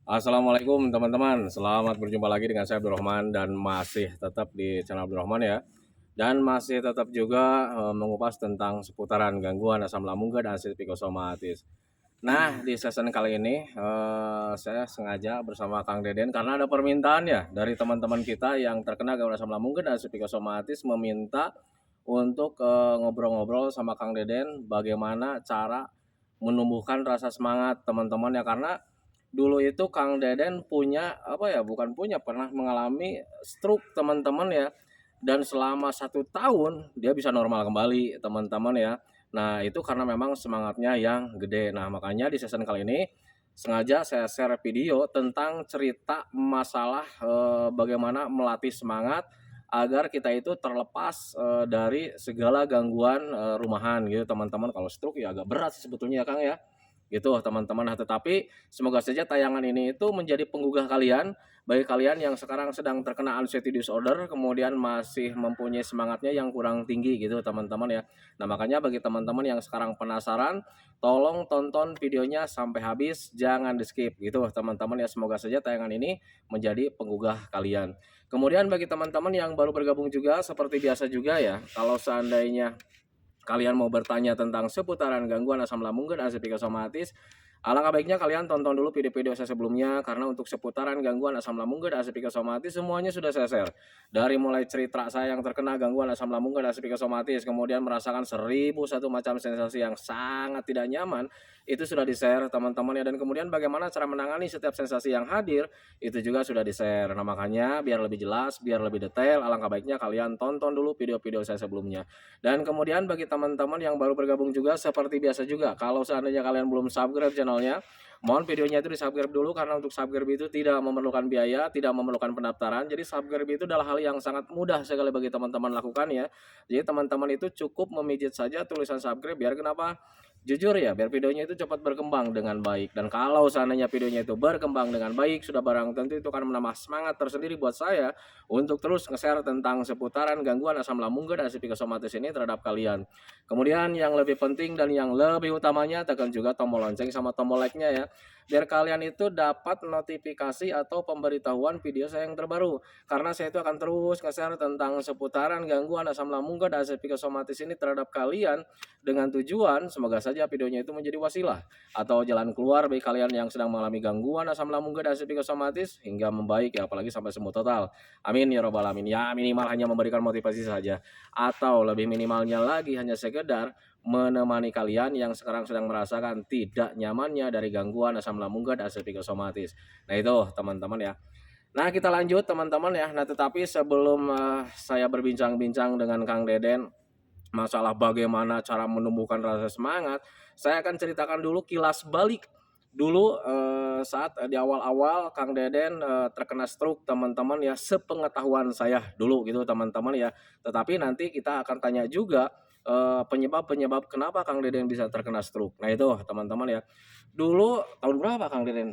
Assalamualaikum teman-teman, selamat berjumpa lagi dengan saya Abdurrahman dan masih tetap di channel Abdurrahman ya. Dan masih tetap juga mengupas tentang seputaran gangguan asam lambung dan aktivitas psikosomatis. Nah, di season kali ini saya sengaja bersama Kang Deden karena ada permintaan ya dari teman-teman kita yang terkena gangguan asam lambung dan aktivitas psikosomatis meminta untuk ngobrol-ngobrol sama Kang Deden bagaimana cara menumbuhkan rasa semangat teman-teman ya, karena dulu itu Kang Deden punya apa ya, bukan punya, pernah mengalami stroke teman-teman ya, dan selama 1 tahun dia bisa normal kembali teman-teman ya. Nah itu karena memang semangatnya yang gede. Nah makanya di season kali ini sengaja saya share video tentang cerita masalah bagaimana melatih semangat agar kita itu terlepas dari segala gangguan rumahan gitu teman-teman. Kalau stroke ya agak berat sih sebetulnya ya Kang ya, gitu teman-teman. Nah, tetapi semoga saja tayangan ini itu menjadi penggugah kalian, bagi kalian yang sekarang sedang terkena anxiety disorder, kemudian masih mempunyai semangatnya yang kurang tinggi gitu teman-teman ya. Nah makanya bagi teman-teman yang sekarang penasaran, tolong tonton videonya sampai habis, jangan di skip gitu teman-teman ya. Semoga saja tayangan ini menjadi penggugah kalian. Kemudian bagi teman-teman yang baru bergabung juga, seperti biasa juga ya, kalau seandainya kalian mau bertanya tentang seputaran gangguan asam lambung dan aktivitas psikosomatis, alangkah baiknya kalian tonton dulu video-video saya sebelumnya, karena untuk seputaran gangguan asam lambung dan aktivitas psikosomatis semuanya sudah saya share. Dari mulai cerita saya yang terkena gangguan asam lambung dan aktivitas psikosomatis, kemudian merasakan 1001 macam sensasi yang sangat tidak nyaman, itu sudah di-share teman-teman ya, dan kemudian bagaimana cara menangani setiap sensasi yang hadir, itu juga sudah di-share. Nah makanya biar lebih jelas, biar lebih detail, alangkah baiknya kalian tonton dulu video-video saya sebelumnya. Dan kemudian bagi teman-teman yang baru bergabung juga, seperti biasa juga, kalau seandainya kalian belum subscribe channelnya, mohon videonya itu di subscribe dulu, karena untuk subscribe itu tidak memerlukan biaya, tidak memerlukan pendaftaran. Jadi subscribe itu adalah hal yang sangat mudah sekali bagi teman-teman lakukan ya. Jadi teman-teman itu cukup memijit saja tulisan subscribe, biar kenapa? Jujur ya, biar videonya itu cepat berkembang dengan baik. Dan kalau seandainya videonya itu berkembang dengan baik, sudah barang tentu itu akan menambah semangat tersendiri buat saya untuk terus nge-share tentang seputaran gangguan asam lambung dan psikosomatis ini terhadap kalian. Kemudian yang lebih penting dan yang lebih utamanya, tekan juga tombol lonceng sama tombol like-nya ya, biar kalian itu dapat notifikasi atau pemberitahuan video saya yang terbaru. Karena saya itu akan terus nge-share tentang seputaran gangguan asam lambung dan psikosomatis ini terhadap kalian, dengan tujuan semoga saja videonya itu menjadi wasilah atau jalan keluar bagi kalian yang sedang mengalami gangguan asam lambung dan psikosomatis hingga membaik ya, apalagi sampai sembuh total. Amin ya robbal alamin. Ya minimal hanya memberikan motivasi saja, atau lebih minimalnya lagi hanya sekedar menemani kalian yang sekarang sedang merasakan tidak nyamannya dari gangguan asam lambung dan psikosomatis. Nah itu teman-teman ya. Nah kita lanjut teman-teman ya. Nah tetapi sebelum saya berbincang-bincang dengan Kang Deden masalah bagaimana cara menumbuhkan rasa semangat, saya akan ceritakan dulu kilas balik. Dulu saat di awal-awal Kang Deden terkena stroke teman-teman ya, sepengetahuan saya dulu gitu teman-teman ya. Tetapi nanti kita akan tanya juga penyebab-penyebab kenapa Kang Deden bisa terkena stroke. Nah itu teman-teman ya. Dulu tahun berapa Kang Deden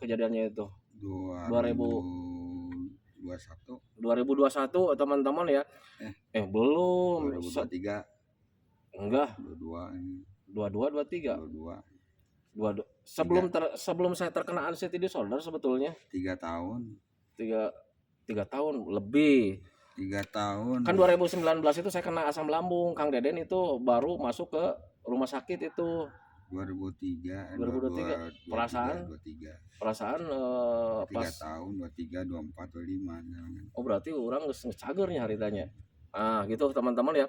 kejadiannya itu? 2021. 2021 teman-teman ya. Belum. 2023. Enggak. 22 ini. 22, 23. 22. Sebelum saya terkena anxiety disorder sebetulnya 3 tahun. 3 tahun lebih. 3 tahun. Kan 2019 itu saya kena asam lambung, Kang Deden itu baru masuk ke rumah sakit itu 2003. 2023. 23. Perasaan 3 pas tahun, 23, 24, 25. oh berarti orang geus ngecagernya haritanya. Nah, gitu teman-teman ya.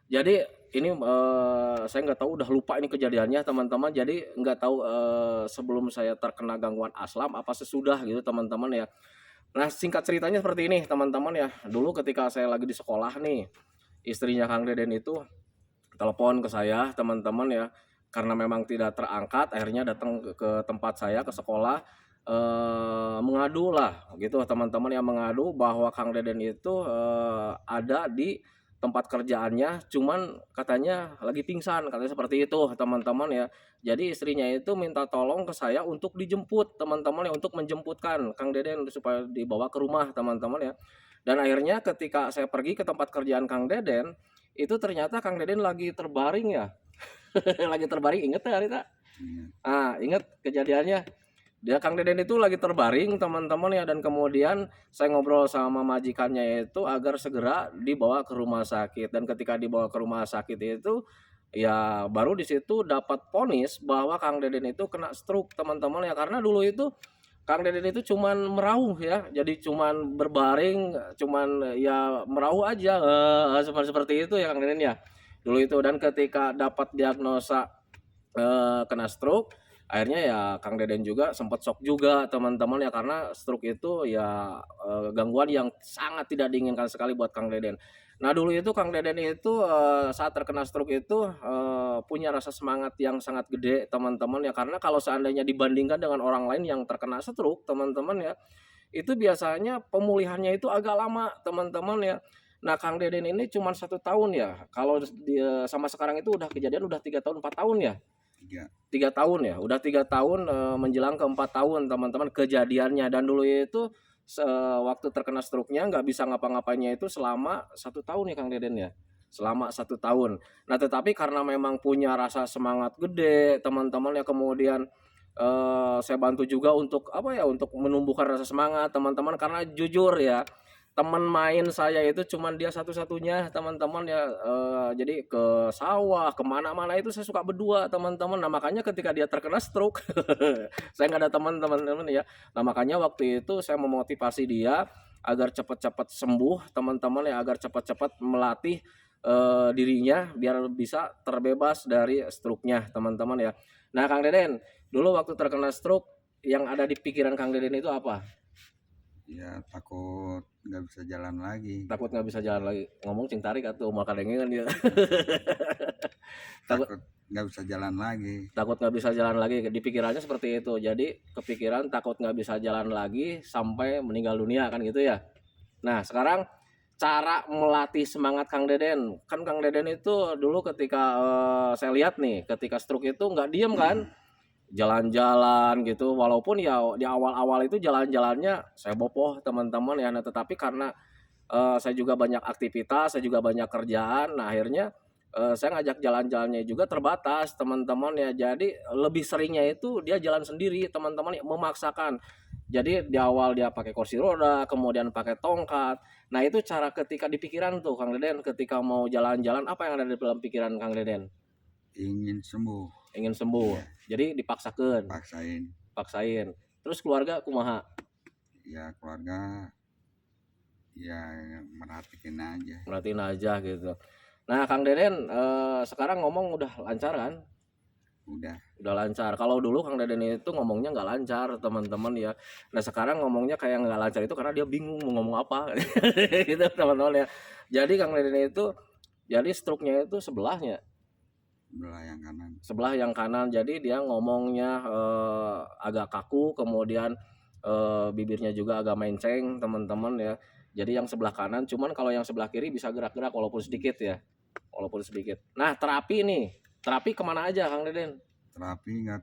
Jadi ini saya nggak tahu, udah lupa ini kejadiannya teman-teman. Jadi nggak tahu sebelum saya terkena gangguan aslam apa sesudah gitu teman-teman ya. Nah singkat ceritanya seperti ini teman-teman ya. Dulu ketika saya lagi di sekolah nih, istrinya Kang Deden itu telepon ke saya teman-teman ya. Karena memang tidak terangkat, akhirnya datang ke tempat saya ke sekolah, mengadu lah gitu teman-teman yang mengadu bahwa Kang Deden itu ada di tempat kerjaannya, cuman katanya lagi pingsan, katanya seperti itu teman-teman ya. Jadi istrinya itu minta tolong ke saya untuk dijemput teman-teman ya, untuk menjemputkan Kang Deden supaya dibawa ke rumah teman-teman ya. Dan akhirnya ketika saya pergi ke tempat kerjaan Kang Deden, itu ternyata Kang Deden lagi terbaring ya. Lagi terbaring, inget ya Rita? Iya. Inget kejadiannya. Dia Kang Deden itu lagi terbaring teman-teman ya, dan kemudian saya ngobrol sama majikannya itu agar segera dibawa ke rumah sakit, dan ketika dibawa ke rumah sakit itu ya baru di situ dapat vonis bahwa Kang Deden itu kena stroke teman-teman ya, karena dulu itu Kang Deden itu cuman meraung ya, jadi cuman berbaring, cuman ya meraung aja, seperti itu ya Kang Deden ya dulu itu. Dan ketika dapat diagnosa kena stroke, akhirnya ya Kang Deden juga sempat shock juga teman-teman ya, karena stroke itu ya gangguan yang sangat tidak diinginkan sekali buat Kang Deden. Nah dulu itu Kang Deden itu saat terkena stroke itu punya rasa semangat yang sangat gede teman-teman ya, karena kalau seandainya dibandingkan dengan orang lain yang terkena stroke teman-teman ya, itu biasanya pemulihannya itu agak lama teman-teman ya. Nah Kang Deden ini cuma 1 tahun ya, kalau dia sama sekarang itu udah kejadian udah 3 tahun 4 tahun ya. Tiga. 3 tahun ya, udah 3 tahun menjelang ke 4 tahun teman-teman kejadiannya. Dan dulu itu waktu terkena stroke-nya nggak bisa ngapa-ngapainnya itu selama 1 tahun ya Kang Deden ya, selama 1 tahun. Nah tetapi karena memang punya rasa semangat gede teman-teman ya, kemudian saya bantu juga untuk apa ya, untuk menumbuhkan rasa semangat teman-teman, karena jujur ya teman main saya itu cuman dia satu-satunya teman-teman ya, jadi ke sawah kemana-mana itu saya suka berdua teman-teman. Nah makanya ketika dia terkena stroke saya nggak ada teman teman-teman ya. Nah makanya waktu itu saya memotivasi dia agar cepat-cepat sembuh teman-teman ya, agar cepat-cepat melatih dirinya biar bisa terbebas dari stroke-nya teman-teman ya. Nah Kang Deden, dulu waktu terkena stroke yang ada di pikiran Kang Deden itu apa? Ya takut nggak bisa jalan lagi. Takut nggak bisa jalan lagi, ngomong cing tarik atau mau kadengeun ya. takut Takut nggak bisa jalan lagi. takut nggak bisa jalan lagi, di pikirannya seperti itu, jadi kepikiran takut nggak bisa jalan lagi sampai meninggal dunia kan gitu ya. Nah sekarang cara melatih semangat Kang Deden, kan Kang Deden itu dulu ketika saya lihat nih ketika stroke itu nggak diem kan, jalan-jalan gitu, walaupun ya di awal-awal itu jalan-jalannya saya bopoh teman-teman ya. Nah tetapi karena saya juga banyak aktivitas, saya juga banyak kerjaan. Nah, akhirnya saya ngajak jalan-jalannya juga terbatas, teman-teman ya. Jadi lebih seringnya itu dia jalan sendiri, teman-teman ya, memaksakan. Jadi di awal dia pakai kursi roda, kemudian pakai tongkat. Nah, itu cara ketika di pikiran tuh Kang Deden ketika mau jalan-jalan, apa yang ada di dalam pikiran Kang Deden? Ingin sembuh. Ingin sembuh. Iya. Jadi dipaksakan, Paksain. paksain. Terus keluarga kumaha? Ya keluarga ya merhatiin aja. Merhatiin aja gitu. Nah, Kang Deden sekarang ngomong udah lancar kan? Udah Lancar. Kalau dulu Kang Deden itu ngomongnya nggak lancar, teman-teman ya. Nah, sekarang ngomongnya kayak nggak lancar itu karena dia bingung mau ngomong apa. Gitu, teman-teman ya. Jadi Kang Deden itu jadi stroke-nya itu sebelahnya, belah yang kanan. sebelah yang kanan. Jadi dia ngomongnya agak kaku, kemudian bibirnya juga agak menceng, teman-teman ya. Jadi yang sebelah kanan, cuman kalau yang sebelah kiri bisa gerak-gerak walaupun sedikit ya. Walaupun sedikit. Nah, terapi nih. Terapi kemana aja Kang Deden? Terapi Nggak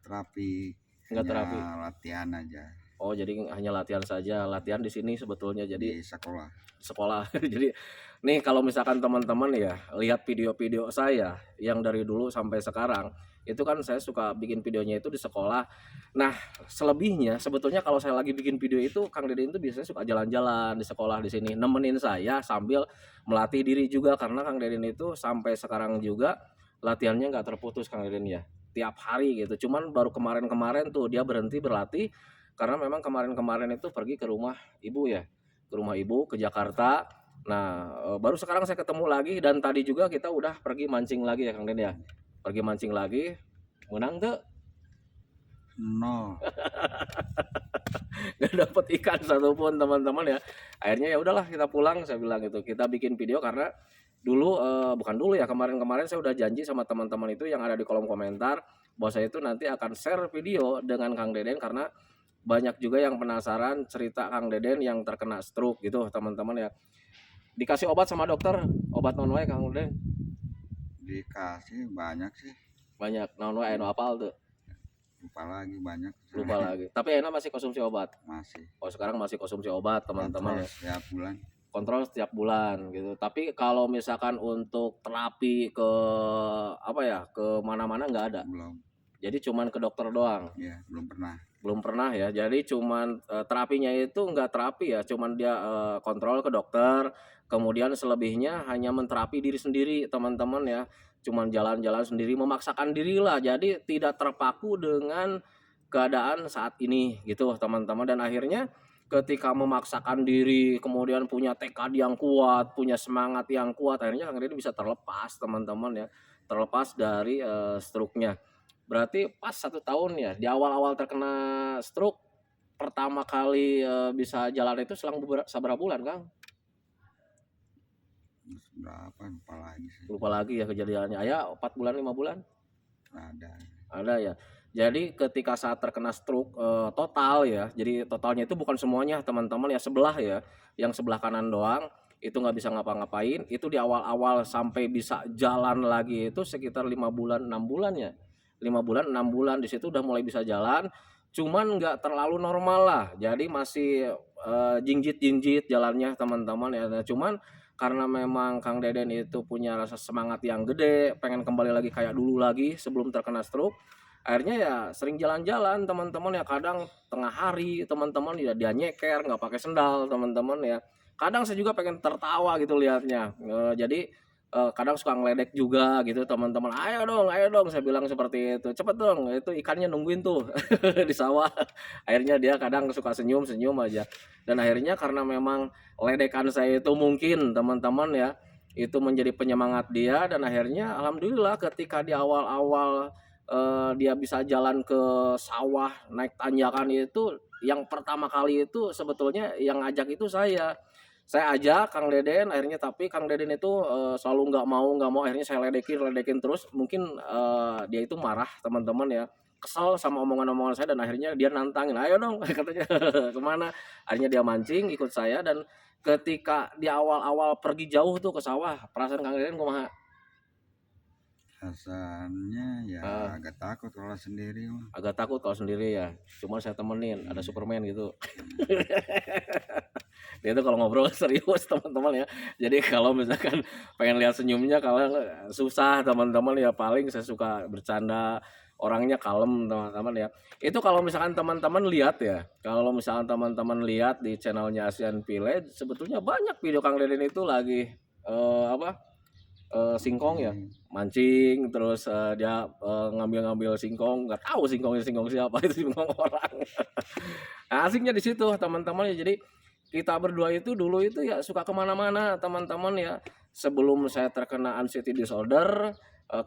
hanya terapi. latihan aja Oh, jadi hanya latihan saja. Latihan di sini sebetulnya jadi di sekolah. sekolah. Jadi nih kalau misalkan teman-teman ya lihat video-video saya yang dari dulu sampai sekarang, itu kan saya suka bikin videonya itu di sekolah. Nah, selebihnya sebetulnya kalau saya lagi bikin video itu Kang Deden itu biasanya suka jalan-jalan di sekolah di sini, nemenin saya sambil melatih diri juga, karena Kang Deden itu sampai sekarang juga latihannya nggak terputus Kang Deden ya. Tiap hari gitu. Cuman baru kemarin-kemarin tuh dia berhenti berlatih karena memang kemarin-kemarin itu pergi ke rumah ibu ya, ke rumah ibu ke Jakarta. Nah, baru sekarang saya ketemu lagi, dan tadi juga kita udah pergi mancing lagi ya Kang Den ya. Pergi mancing lagi, menang tuh Nol. nggak dapet ikan satupun teman-teman ya. Akhirnya ya udahlah kita pulang, saya bilang gitu. Kita bikin video karena dulu bukan dulu ya, kemarin-kemarin saya udah janji sama teman-teman itu yang ada di kolom komentar bahwa saya itu nanti akan share video dengan Kang Deden, karena banyak juga yang penasaran cerita Kang Deden yang terkena stroke gitu teman-teman ya. Dikasih obat sama dokter, obat non wae Kang Deden? Dikasih banyak sih, Banyak, non wae anu apal tuh, lupa lagi banyak. lupa lagi. Tapi enak masih konsumsi obat. Masih Oh sekarang masih konsumsi obat teman-teman ya. setiap bulan. Kontrol setiap bulan gitu. Tapi kalau misalkan untuk terapi ke apa ya, ke mana-mana nggak ada, Belum. Jadi cuman ke dokter doang. Ya, belum pernah. Belum pernah ya. Jadi cuman terapinya itu enggak terapi ya, cuman dia kontrol ke dokter, kemudian selebihnya hanya menterapi diri sendiri, teman-teman ya. Cuman jalan-jalan sendiri, memaksakan dirilah. Jadi tidak terpaku dengan keadaan saat ini gitu, teman-teman. Dan akhirnya ketika memaksakan diri, kemudian punya tekad yang kuat, punya semangat yang kuat, akhirnya Kang Deden bisa terlepas, teman-teman ya. Terlepas dari stroke-nya. Berarti pas 1 tahun ya, di awal-awal terkena stroke, pertama kali, bisa jalan itu selang saberapa bulan, Kang? Berapa lupa lagi sih. Lupa lagi ya kejadiannya. Aya 4 bulan, 5 bulan? Ada. Ada ya. Jadi ketika saat terkena stroke, total ya, jadi totalnya itu bukan semuanya teman-teman ya, sebelah ya, yang sebelah kanan doang, itu nggak bisa ngapa-ngapain, itu di awal-awal sampai bisa jalan lagi itu sekitar 5 bulan, 6 bulan ya. 5 bulan, 6 bulan, di situ udah mulai bisa jalan, cuman nggak terlalu normal lah, jadi masih, jinjit-jinjit jalannya teman-teman ya. Nah cuman karena memang Kang Deden itu punya rasa semangat yang gede, pengen kembali lagi kayak dulu lagi sebelum terkena stroke, akhirnya ya sering jalan-jalan teman-teman ya, kadang tengah hari teman-teman ya dia nyeker nggak pakai sendal teman-teman ya. Kadang saya juga pengen tertawa gitu lihatnya, jadi, kadang suka ngeledek juga gitu teman-teman, ayo dong," saya bilang seperti itu, "cepet dong, itu ikannya nungguin tuh di sawah." Akhirnya dia kadang suka senyum-senyum aja. Dan akhirnya karena memang ledekan saya itu mungkin teman-teman ya, itu menjadi penyemangat dia dan akhirnya alhamdulillah ketika di awal-awal, dia bisa jalan ke sawah, naik tanjakan itu, yang pertama kali itu sebetulnya yang ngajak itu saya. Saya ajak Kang Deden akhirnya tapi Kang Deden itu, selalu nggak mau, akhirnya saya ledekin terus mungkin, dia itu marah teman-teman ya, kesel sama omongan-omongan saya dan akhirnya dia nantangin, "Ayo dong," katanya, "kemana?" Akhirnya dia mancing ikut saya dan ketika di awal-awal pergi jauh tuh ke sawah, perasaan Kang Deden kumaha? Rasanya ya Heeh, agak takut kalau sendiri mah. agak takut kalau sendiri ya, cuman saya temenin, ada Iya. Superman gitu. Iya. Dia tuh kalau ngobrol serius teman-teman ya. Jadi kalau misalkan pengen lihat senyumnya kalau susah teman-teman ya, paling saya suka bercanda, orangnya kalem teman-teman ya. Itu kalau misalkan teman-teman lihat ya, kalau misalkan teman-teman lihat di channel-nya Asian Village sebetulnya banyak video Kang Deden itu lagi, apa, singkong ya, Mancing. mancing terus, dia, ngambil-ngambil singkong, nggak tahu singkongnya singkong siapa, itu singkong orang. Nah, asiknya di situ teman-teman ya. Jadi kita berdua itu dulu itu ya suka kemana-mana teman-teman ya. Sebelum saya terkena anxiety disorder,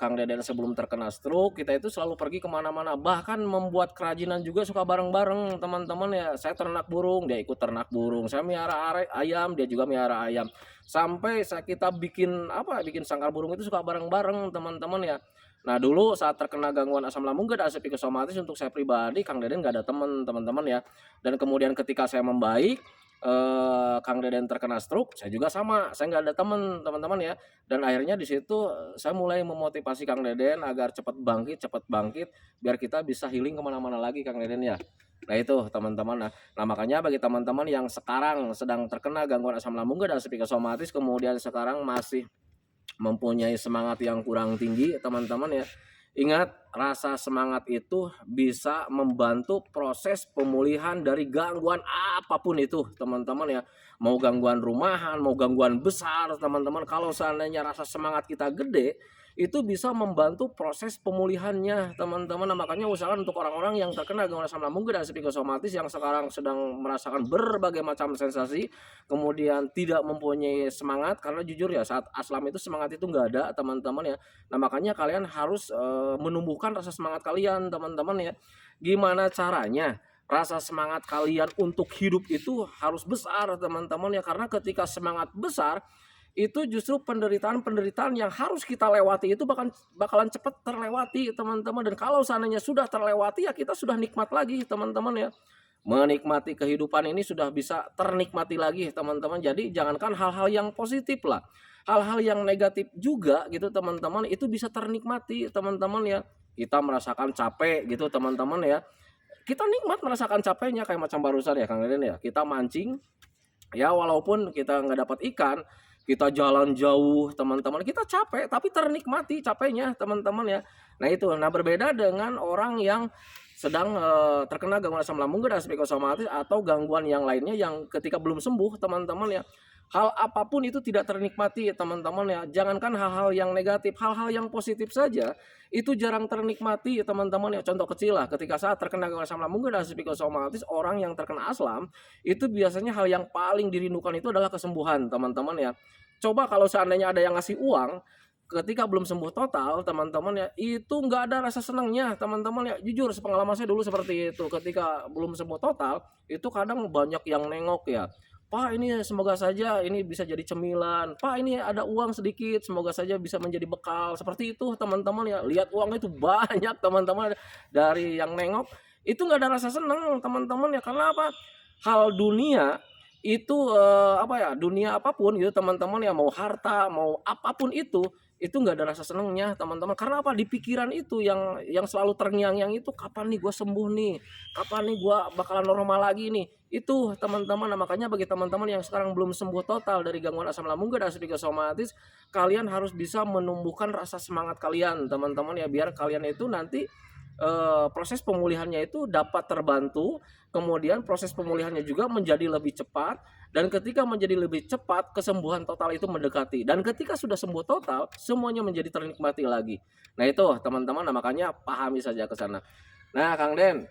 Kang Deden sebelum terkena stroke, kita itu selalu pergi kemana-mana. Bahkan membuat kerajinan juga suka bareng-bareng teman-teman ya. Saya ternak burung, dia ikut ternak burung. Saya miara ayam, dia juga miara ayam. Sampai kita bikin apa, bikin sangkar burung itu suka bareng-bareng teman-teman ya. Nah dulu saat terkena gangguan asam lambung gak ada asam psikosomatis, untuk saya pribadi Kang Deden gak ada teman teman-teman ya. Dan kemudian ketika saya membaik, Kang Deden terkena stroke, saya juga sama, saya nggak ada teman teman-teman ya. Dan akhirnya di situ, saya mulai memotivasi Kang Deden agar cepat bangkit, biar kita bisa healing kemana mana lagi Kang Deden ya. Nah itu teman-teman, nah makanya bagi teman-teman yang sekarang sedang terkena gangguan asam lambung dan psikosomatis, kemudian sekarang masih mempunyai semangat yang kurang tinggi teman-teman ya, ingat rasa semangat itu bisa membantu proses pemulihan dari gangguan apapun itu teman-teman ya. Mau gangguan rumahan, mau gangguan besar teman-teman, kalau seandainya rasa semangat kita gede, itu bisa membantu proses pemulihannya teman-teman. Nah, makanya usahakan untuk orang-orang yang terkena gangguan asam lambung dan psikosomatis yang sekarang sedang merasakan berbagai macam sensasi, kemudian tidak mempunyai semangat, karena jujur ya saat aslam itu semangat itu nggak ada teman-teman ya. Nah makanya kalian harus menumbuhkan rasa semangat kalian teman-teman ya. Gimana caranya? Rasa semangat kalian untuk hidup itu harus besar teman-teman ya, karena ketika semangat besar itu justru penderitaan-penderitaan yang harus kita lewati itu bakalan cepat terlewati teman-teman. Dan kalau seandainya sudah terlewati ya kita sudah nikmat lagi teman-teman ya. Menikmati kehidupan ini sudah bisa ternikmati lagi teman-teman. Jadi jangankan hal-hal yang positif lah, hal-hal yang negatif juga gitu teman-teman, itu bisa ternikmati teman-teman ya. Kita merasakan capek gitu teman-teman ya, kita nikmat merasakan capeknya, kayak macam barusan ya Kang Deden ya, kita mancing ya, walaupun kita nggak dapat ikan, kita jalan jauh teman-teman, kita capek tapi ternikmati capeknya teman-teman ya. Nah itu, nah berbeda dengan orang yang sedang terkena gangguan asam lambung dan psikosomatis atau gangguan yang lainnya yang ketika belum sembuh teman-teman ya, hal apapun itu tidak ternikmati teman-teman ya. Jangankan hal-hal yang negatif, hal-hal yang positif saja itu jarang ternikmati teman-teman ya. Contoh kecil lah, ketika saat terkena gangguan asam lambung dan psikosomatis, orang yang terkena asam itu biasanya hal yang paling dirindukan itu adalah kesembuhan teman-teman ya. Coba kalau seandainya ada yang ngasih uang ketika belum sembuh total teman-teman ya, itu nggak ada rasa senangnya teman-teman ya. Jujur sepengalaman saya dulu seperti itu, ketika belum sembuh total itu kadang banyak yang nengok ya, Pak ini semoga saja ini bisa jadi cemilan, Pak ini ada uang sedikit semoga saja bisa menjadi bekal, seperti itu teman-teman ya. Lihat uang itu banyak teman-teman dari yang nengok, itu nggak ada rasa senang teman-teman ya. Karena apa, hal dunia itu apa ya, dunia apapun gitu teman-teman ya, mau harta mau apapun itu nggak ada rasa senengnya teman-teman. Karena apa, di pikiran itu yang selalu terngiang-ngiang itu, kapan nih gue sembuh nih, kapan nih gue bakalan normal lagi nih, itu teman-teman. Nah, makanya bagi teman-teman yang sekarang belum sembuh total dari gangguan asam lambung dan psikosomatis, kalian harus bisa menumbuhkan rasa semangat kalian teman-teman ya, biar kalian itu nanti proses pemulihannya itu dapat terbantu, kemudian proses pemulihannya juga menjadi lebih cepat, dan ketika menjadi lebih cepat kesembuhan total itu mendekati, dan ketika sudah sembuh total semuanya menjadi ternikmati lagi. Nah itu teman-teman, nah makanya pahami saja ke sana. Nah Kang Den,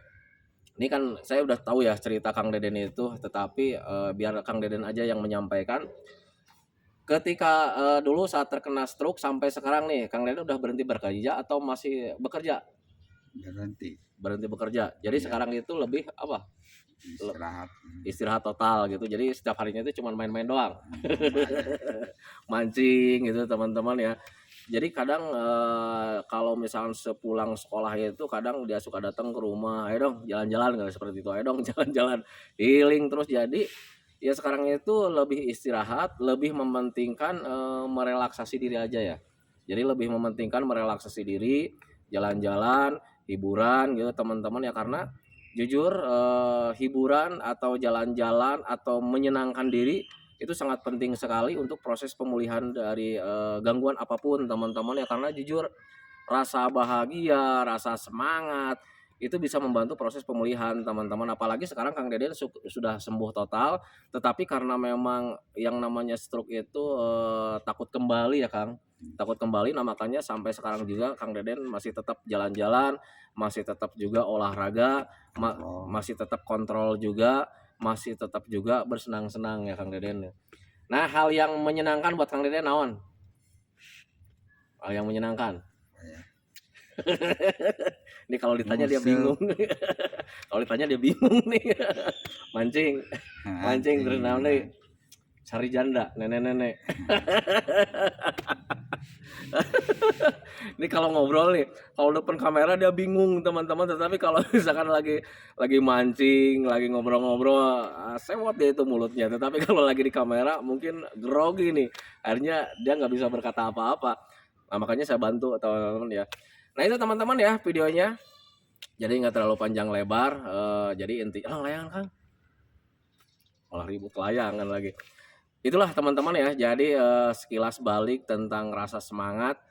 ini kan saya udah tahu ya cerita Kang Deden itu, tetapi biar Kang Deden aja yang menyampaikan. Ketika dulu saat terkena stroke sampai sekarang nih, Kang Deden udah berhenti bekerja atau masih bekerja? Berhenti. Berhenti bekerja. Jadi Iya. sekarang itu lebih apa? Istirahat. Istirahat total gitu. Jadi setiap harinya itu cuma main-main doang. Lumayan. Mancing gitu teman-teman ya. Jadi kadang kalau misalnya sepulang sekolah itu kadang dia suka datang ke rumah, ayo dong jalan-jalan, nggak seperti itu, ayo dong jalan-jalan, healing terus. Jadi ya sekarang itu lebih istirahat, lebih mementingkan merelaksasi diri aja ya. Jadi lebih mementingkan merelaksasi diri, jalan-jalan, hiburan gitu teman-teman ya. Karena jujur hiburan atau jalan-jalan atau menyenangkan diri itu sangat penting sekali untuk proses pemulihan dari gangguan apapun teman-teman ya. Karena jujur rasa bahagia, rasa semangat itu bisa membantu proses pemulihan teman-teman. Apalagi sekarang Kang Deden sudah sembuh total, tetapi karena memang yang namanya stroke itu takut kembali ya Kang, takut kembali. Nah makanya sampai sekarang juga Kang Deden masih tetap jalan-jalan, masih tetap juga olahraga, Kontrol. masih tetap kontrol juga, masih tetap juga bersenang-senang ya Kang Deden. Nah hal yang menyenangkan buat Kang Deden naon? Hal yang menyenangkan. Ya. Ini kalau ditanya dia Ngusel. bingung. Kalau ditanya dia bingung nih. Mancing, mancing terus naon nih? Cari janda, nenek-nenek. Ini kalau ngobrol nih, kalau depan kamera dia bingung teman-teman, tetapi kalau misalkan lagi mancing, lagi ngobrol-ngobrol, sewot dia itu mulutnya. Tetapi kalau lagi di kamera mungkin grogi nih, akhirnya dia nggak bisa berkata apa-apa. Nah, makanya saya bantu teman-teman ya. Nah itu teman-teman ya videonya. Jadi nggak terlalu panjang lebar. Jadi inti, layangan Kang, malah ribut layangan lagi. Itulah teman-teman ya. Jadi sekilas balik tentang rasa semangat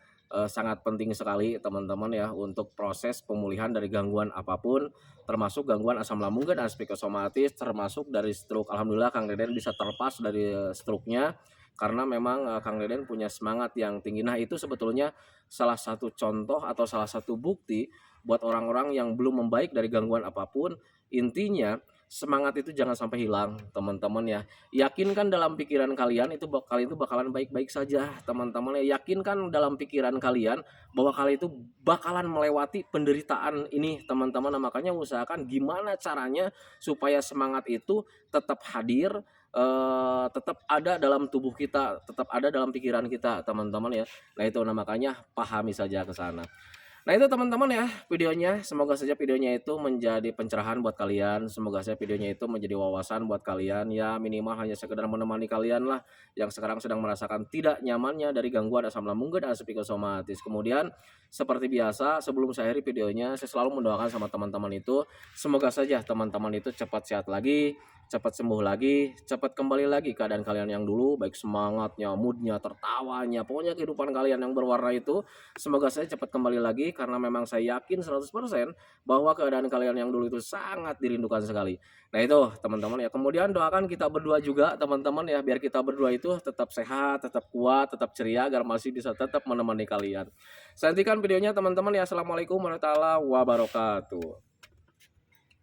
sangat penting sekali teman-teman ya untuk proses pemulihan dari gangguan apapun, termasuk gangguan asam lambung dan psikosomatis, termasuk dari stroke. Alhamdulillah Kang Deden bisa terlepas dari stroke-nya karena memang Kang Deden punya semangat yang tinggi. Nah itu sebetulnya salah satu contoh atau salah satu bukti buat orang-orang yang belum membaik dari gangguan apapun. Intinya semangat itu jangan sampai hilang teman-teman ya. Yakinkan dalam pikiran kalian itu bakalan baik-baik saja teman-teman ya. Yakinkan dalam pikiran kalian bahwa kalian itu bakalan melewati penderitaan ini teman-teman. Nah, makanya usahakan gimana caranya supaya semangat itu tetap hadir, tetap ada dalam tubuh kita, tetap ada dalam pikiran kita teman-teman ya. Nah itu, nah makanya pahami saja ke sana. Nah itu teman-teman ya videonya. Semoga saja videonya itu menjadi pencerahan buat kalian. Semoga saja videonya itu menjadi wawasan buat kalian. Ya minimal hanya sekedar menemani kalian lah yang sekarang sedang merasakan tidak nyamannya dari gangguan asam lambung dan psikosomatis. Kemudian seperti biasa sebelum saya akhiri videonya, saya selalu mendoakan sama teman-teman itu, semoga saja teman-teman itu cepat sehat lagi, cepat sembuh lagi, cepat kembali lagi keadaan kalian yang dulu, baik semangatnya, moodnya, tertawanya, pokoknya kehidupan kalian yang berwarna itu, semoga saya cepat kembali lagi karena memang saya yakin 100% bahwa keadaan kalian yang dulu itu sangat dirindukan sekali. Nah itu teman-teman ya, kemudian doakan kita berdua juga teman-teman ya, biar kita berdua itu tetap sehat, tetap kuat, tetap ceria agar masih bisa tetap menemani kalian. Saya hentikan videonya teman-teman ya. Assalamualaikum warahmatullahi wabarakatuh.